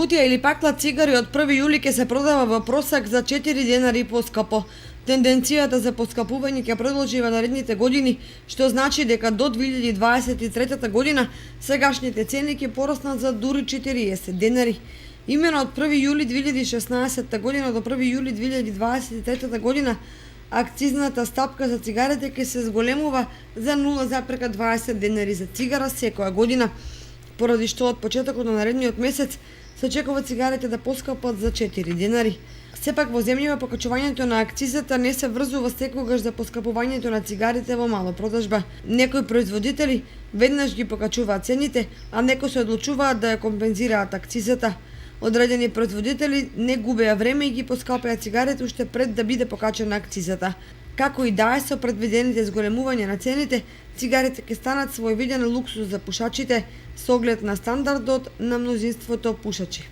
Кутија или пакла цигари од 1 јули ќе се продава во просек за 4 денари поскапо. Тенденцијата за поскапување ќе продолжи во наредните години, што значи дека до 2023 година сегашните цени ќе пораснат за дури 40 денари. Имено од 1 јули 2016 година до 1 јули 2023 година акцизната стапка за цигарите ќе се зголемува за 0,20 денари за цигара секоја година, поради што од почетокот на наредниот месец се очекува цигарите да поскапат за 4 денари. Сепак во земјава покачувањето на акцизата не се врзува секогаш за поскапувањето на цигарите во мало продажба. Некои производители веднаш ги покачуваат цените, а некои се одлучуваат да ја компензираат акцизата. Одредени производители не губеа време и ги поскапеа цигарите уште пред да биде покачена акцизата. Како и да е со предвидените зголемување на цените, цигарите ќе станат своевиден луксус за пушачите со оглед на стандардот на мнозинството пушачи.